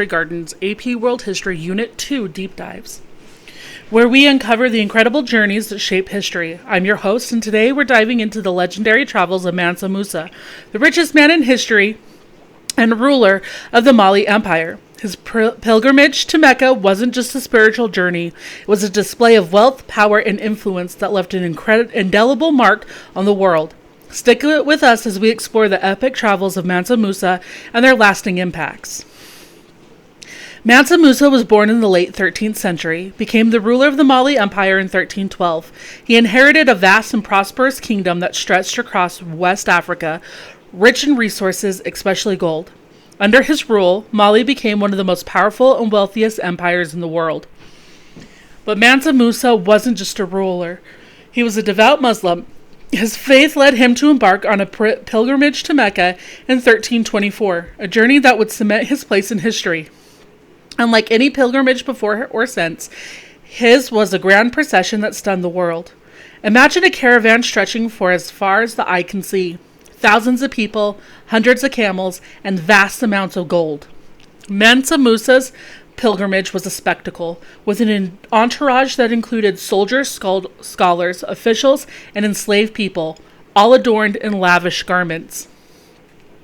Garden's AP World History Unit 2 Deep Dives, where we uncover the incredible journeys that shape history. I'm your host, and today we're diving into the legendary travels of Mansa Musa, the richest man in history and ruler of the Mali Empire. His pilgrimage to Mecca wasn't just a spiritual journey, it was a display of wealth, power, and influence that left an indelible mark on the world. Stick with us as we explore the epic travels of Mansa Musa and their lasting impacts. Mansa Musa was born in the late 13th century, became the ruler of the Mali Empire in 1312. He inherited a vast and prosperous kingdom that stretched across West Africa, rich in resources, especially gold. Under his rule, Mali became one of the most powerful and wealthiest empires in the world. But Mansa Musa wasn't just a ruler. He was a devout Muslim. His faith led him to embark on a pilgrimage to Mecca in 1324, a journey that would cement his place in history. Unlike any pilgrimage before or since, his was a grand procession that stunned the world. Imagine a caravan stretching for as far as the eye can see. Thousands of people, hundreds of camels, and vast amounts of gold. Mansa Musa's pilgrimage was a spectacle, with an entourage that included soldiers, scholars, officials, and enslaved people, all adorned in lavish garments.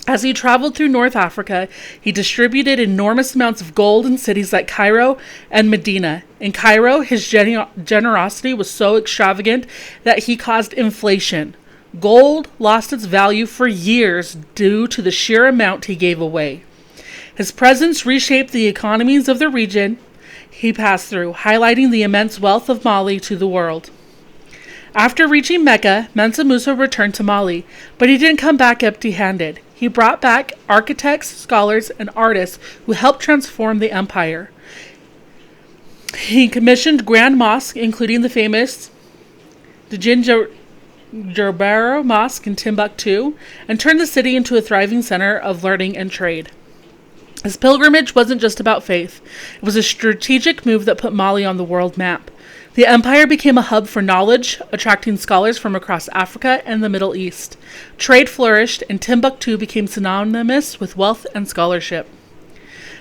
As he traveled through North Africa, he distributed enormous amounts of gold in cities like Cairo and Medina. In Cairo, his generosity was so extravagant that he caused inflation. Gold lost its value for years due to the sheer amount he gave away. His presence reshaped the economies of the region he passed through, highlighting the immense wealth of Mali to the world. After reaching Mecca, Mansa Musa returned to Mali, but he didn't come back empty-handed. He brought back architects, scholars, and artists who helped transform the empire. He commissioned grand mosques, including the famous Djinjabara Mosque in Timbuktu, and turned the city into a thriving center of learning and trade. His pilgrimage wasn't just about faith. It was a strategic move that put Mali on the world map. The empire became a hub for knowledge, attracting scholars from across Africa and the Middle East. Trade flourished, and Timbuktu became synonymous with wealth and scholarship.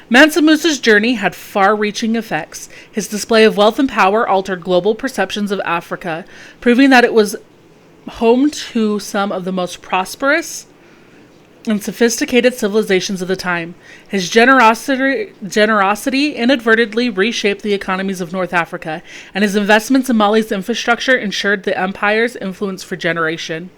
Mansa Musa's journey had far-reaching effects. His display of wealth and power altered global perceptions of Africa, proving that it was home to some of the most prosperous and sophisticated civilizations of the time. His generosity inadvertently reshaped the economies of North Africa, and his investments in Mali's infrastructure ensured the empire's influence for generations.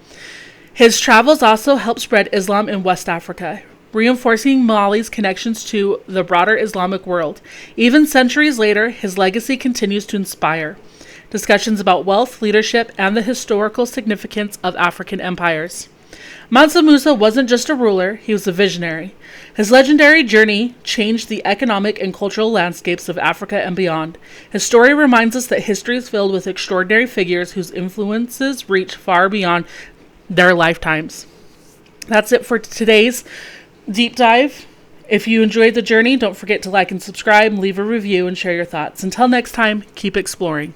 His travels also helped spread Islam in West Africa, reinforcing Mali's connections to the broader Islamic world. Even centuries later, his legacy continues to inspire discussions about wealth, leadership, and the historical significance of African empires. Mansa Musa wasn't just a ruler, he was a visionary. His legendary journey changed the economic and cultural landscapes of Africa and beyond. His story reminds us that history is filled with extraordinary figures whose influences reach far beyond their lifetimes. That's it for today's deep dive. If you enjoyed the journey, don't forget to like and subscribe, leave a review, and share your thoughts. Until next time, keep exploring.